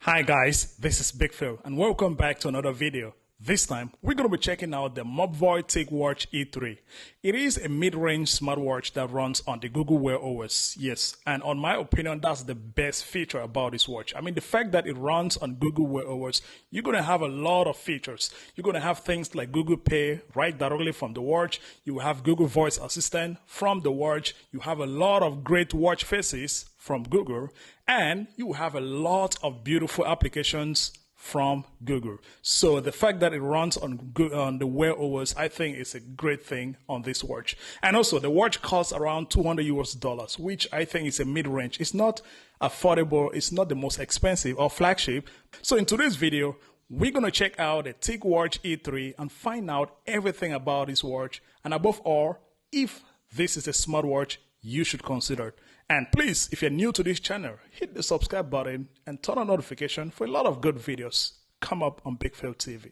Hi guys, this is Big Phil and welcome back to another video. This time, we're going to be checking out the Smartwatch TicWatch E3. It is a mid-range smartwatch that runs on the Google Wear OS, yes, and on my opinion, that's the best feature about this watch. I mean, the fact that it runs on Google Wear OS, you're going to have a lot of features. You're going to have things like Google Pay right directly from the watch. You have Google Voice Assistant from the watch. You have a lot of great watch faces from Google, and you have a lot of beautiful applications from Google. So the fact that it runs on the Wear OS, I think is a great thing on this watch. And also the watch costs around $200 US, which I think is a mid-range. It's not affordable. It's not the most expensive or flagship. So in today's video, we're going to check out the TicWatch E3 and find out everything about this watch. And above all, if this is a smartwatch you should consider. And please, if you're new to this channel, hit the subscribe button and turn on notification for a lot of good videos come up on Big Phil TV.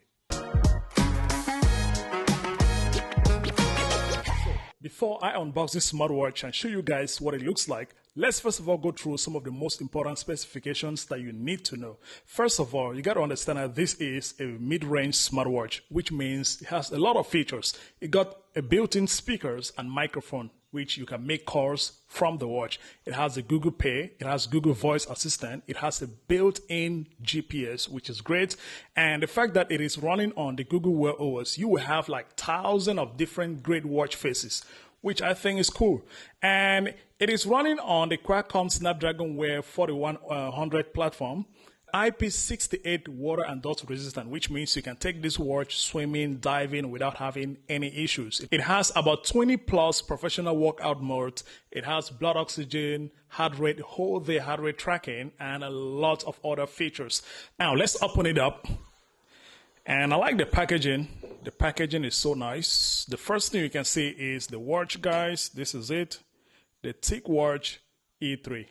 Before I unbox this smartwatch and show you guys what it looks like, let's first of all go through some of the most important specifications that you need to know. First of all, you got to understand that this is a mid-range smartwatch, which means it has a lot of features. It got a built-in speakers and microphone, which you can make calls from the watch. It has a Google Pay, it has Google Voice Assistant, it has a built-in GPS, which is great. And the fact that it is running on the Google Wear OS, you will have like thousands of different great watch faces, which I think is cool. And it is running on the Qualcomm Snapdragon Wear 4100 platform. IP68 water and dust resistant, which means you can take this watch swimming, diving without having any issues. It has about 20 plus professional workout modes. It has blood oxygen, heart rate, whole day heart rate tracking, and a lot of other features. Now let's open it up. And I like the packaging. The packaging is so nice. The first thing you can see is the watch, guys. This is it. The TicWatch E3.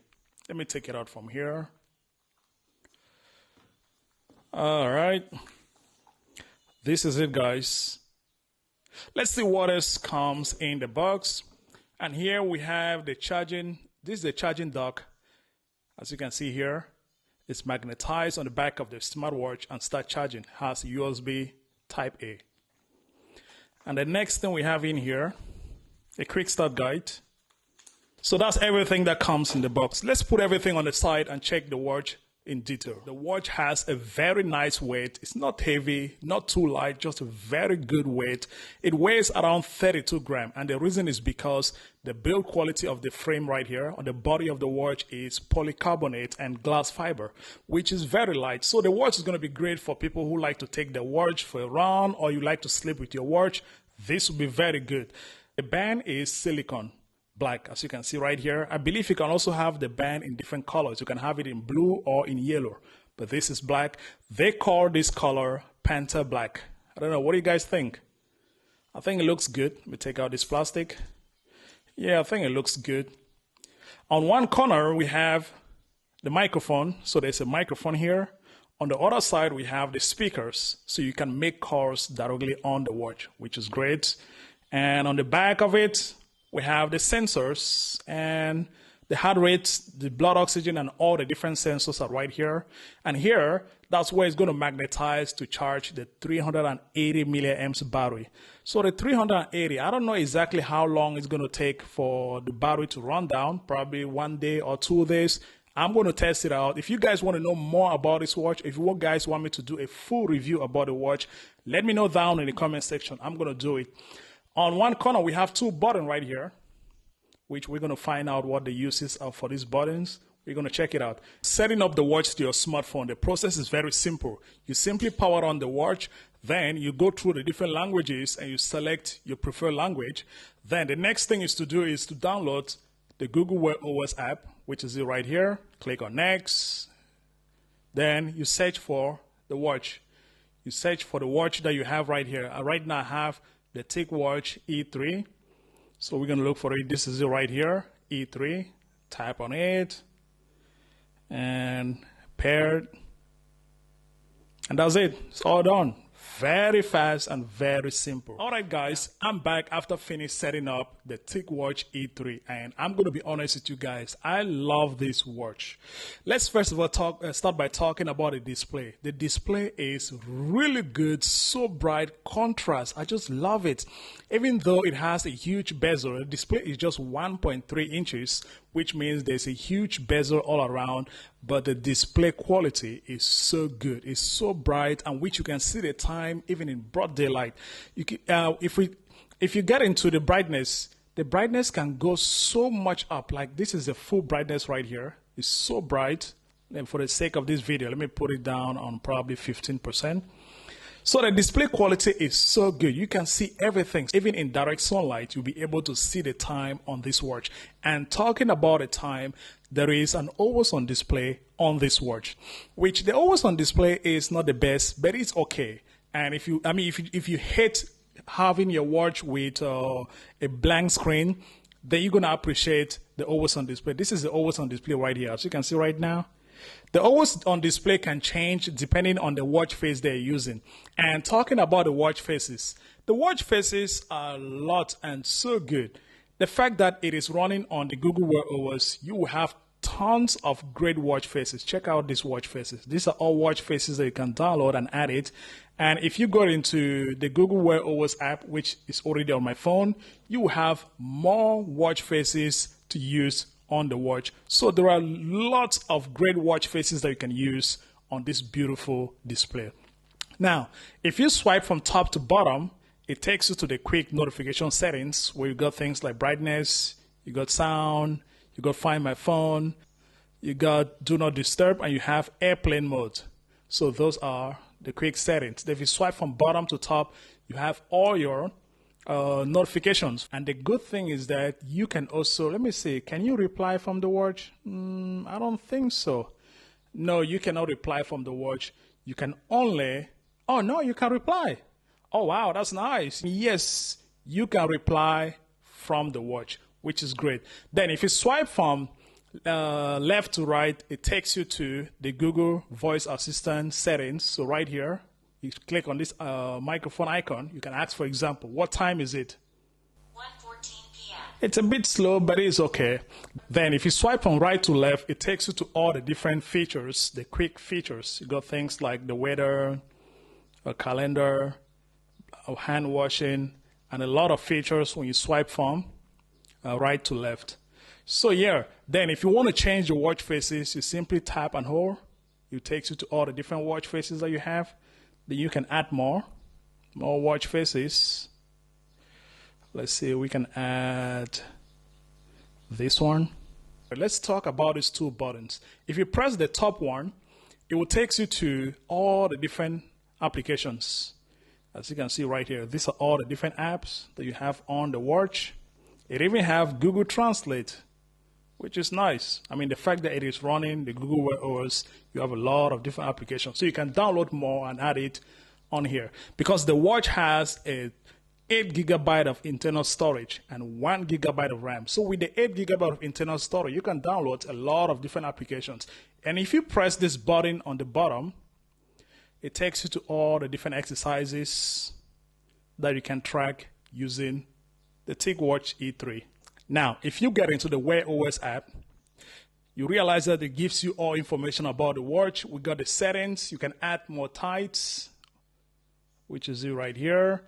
Let me take it out from here. All right, this is it, guys. Let's see what else comes in the box. And here we have the charging. This is the charging dock. As you can see here, it's magnetized on the back of the smartwatch and start charging. Has USB Type A. And the next thing we have in here, a quick start guide. So that's everything that comes in the box. Let's put everything on the side and check the watch in detail. The watch has a very nice weight. It's not heavy, not too light, just a very good weight. It weighs around 32 grams, and the reason is because the build quality of the frame right here on the body of the watch is polycarbonate and glass fiber, which is very light. So the watch is going to be great for people who like to take their watch for a run, or you like to sleep with your watch. This will be very good. The band is silicone black, as you can see right here. I believe you can also have the band in different colors. You can have it in blue or in yellow, but this is black. They call this color Panther Black. I don't know, what do you guys think? I think it looks good. Let me take out this plastic. Yeah, I think it looks good. On one corner, we have the microphone. So there's a microphone here. On the other side, we have the speakers. So you can make calls directly on the watch, which is great. And on the back of it, we have the sensors and the heart rate, the blood oxygen, and all the different sensors are right here. And here, that's where it's going to magnetize to charge the 380 milliamps battery. So the 380, I don't know exactly how long it's going to take for the battery to run down, probably 1 day or 2 days. I'm going to test it out. If you guys want to know more about this watch, if you guys want me to do a full review about the watch, let me know down in the comment section. I'm going to do it. On one corner, we have two buttons right here, which we're going to find out what the uses are for these buttons. We're going to check it out. Setting up the watch to your smartphone, the process is very simple. You simply power on the watch, then you go through the different languages and you select your preferred language. Then the next thing is to do is to download the Google Wear OS app, which is it right here. Click on next. Then you search for the watch. You search for the watch that you have right here. Right now I have the TicWatch E3. So we're going to look for it. This is it right here, E3. Tap on it and paired. And that's it. It's all done. Very fast and very simple. All right, guys, I'm back after finished setting up the TicWatch E3, and I'm going to be honest with you guys. I love this watch. Let's first of all start by talking about the display. The display is really good, so bright, contrast. I just love it. Even though it has a huge bezel, the display is just 1.3 inches, which means there's a huge bezel all around, but the display quality is so good. It's so bright, and which you can see the time even in broad daylight. You can, if you get into the brightness can go so much up. Like this is the full brightness right here. It's so bright. And for the sake of this video, let me put it down on probably 15%. So the display quality is so good. You can see everything. Even in direct sunlight, you'll be able to see the time on this watch. And talking about the time, there is an always on display on this watch, which the always on display is not the best, but it's okay. And if you hate having your watch with a blank screen, then you're gonna appreciate the always on display. This is the always on display right here. As you can see right now, the always on display can change depending on the watch face they're using. And talking about the watch faces are a lot and so good. The fact that it is running on the Google Wear OS, you will have tons of great watch faces. Check out these watch faces. These are all watch faces that you can download and add it. And if you go into the Google Wear OS app, which is already on my phone, you will have more watch faces to use on the watch. So there are lots of great watch faces that you can use on this beautiful display. Now, if you swipe from top to bottom, it takes you to the quick notification settings where you got things like brightness, you got sound, you got find my phone, you got do not disturb, and you have airplane mode. So those are the quick settings. If you swipe from bottom to top, you have all your notifications. And the good thing is that you can also, let me see, can you reply from the watch? I don't think so. No, you cannot reply from the watch. You can only, oh no, you can reply. Oh wow, that's nice. Yes, you can reply from the watch, which is great. Then if you swipe from left to right, it takes you to the Google Voice Assistant settings. So right here, you click on this microphone icon. You can ask, for example, what time is it? 1:14 p.m. It's a bit slow, but it's okay. Then if you swipe from right to left, it takes you to all the different features, the quick features. You got things like the weather, a calendar, a hand washing, and a lot of features when you swipe from right to left. So yeah, then if you want to change the watch faces, you simply tap and hold. It takes you to all the different watch faces that you have. Then you can add more watch faces. Let's see, we can add this one. Let's talk about these two buttons. If you press the top one, it will take you to all the different applications. As you can see right here, these are all the different apps that you have on the watch. It even have Google Translate, which is nice. I mean, the fact that it is running the Google Wear OS, you have a lot of different applications. So you can download more and add it on here. Because the watch has a 8 GB of internal storage and 1 GB of RAM. So with the 8 GB of internal storage, you can download a lot of different applications. And if you press this button on the bottom, it takes you to all the different exercises that you can track using the TicWatch E3. Now, if you get into the Wear OS app, you realize that it gives you all information about the watch. We got the settings. You can add more tights, which is it right here.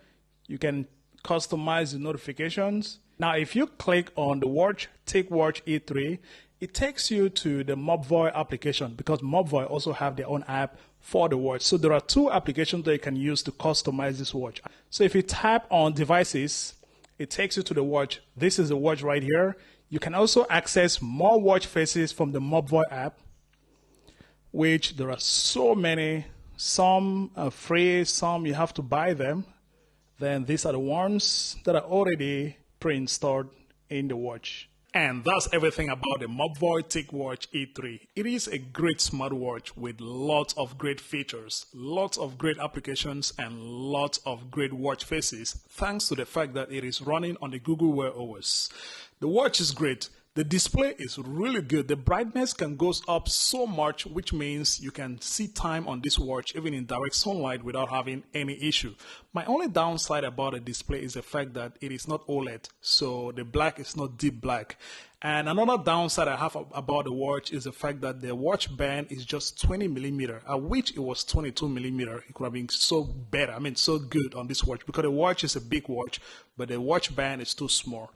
You can customize the notifications. Now, if you click on the watch, TicWatch E3, it takes you to the Mobvoi application because Mobvoi also have their own app for the watch. So there are two applications that you can use to customize this watch. So if you tap on devices, it takes you to the watch. This is the watch right here. You can also access more watch faces from the Mobvoi app, which there are so many. Some are free, some you have to buy them. Then these are the ones that are already pre-installed in the watch. And that's everything about the Mobvoi TicWatch E3. It is a great smartwatch with lots of great features, lots of great applications, and lots of great watch faces, thanks to the fact that it is running on the Google Wear OS. The watch is great. The display is really good. The brightness can go up so much, which means you can see time on this watch even in direct sunlight without having any issue. My only downside about the display is the fact that it is not OLED, so the black is not deep black. And another downside I have about the watch is the fact that the watch band is just 20 millimeter. I wish it was 22 millimeter. It could have been so better. I mean, so good on this watch, because the watch is a big watch, but the watch band is too small.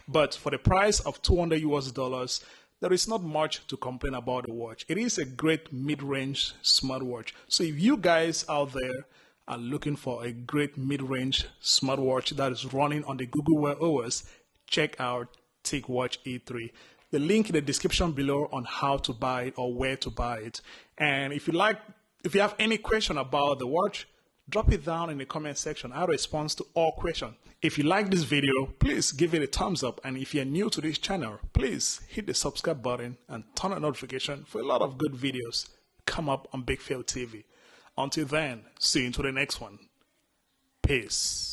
But for the price of $200 US, there is not much to complain about the watch. It is a great mid-range smartwatch. So if you guys out there are looking for a great mid-range smartwatch that is running on the Google Wear OS, check out TicWatch E3. The link in the description below on how to buy it or where to buy it. And if you have any question about the watch, drop it down in the comment section. I'll respond to all questions. If you like this video, please give it a thumbs up. And if you're new to this channel, please hit the subscribe button and turn on notification for a lot of good videos come up on Big Fail TV. Until then, see you into the next one. Peace.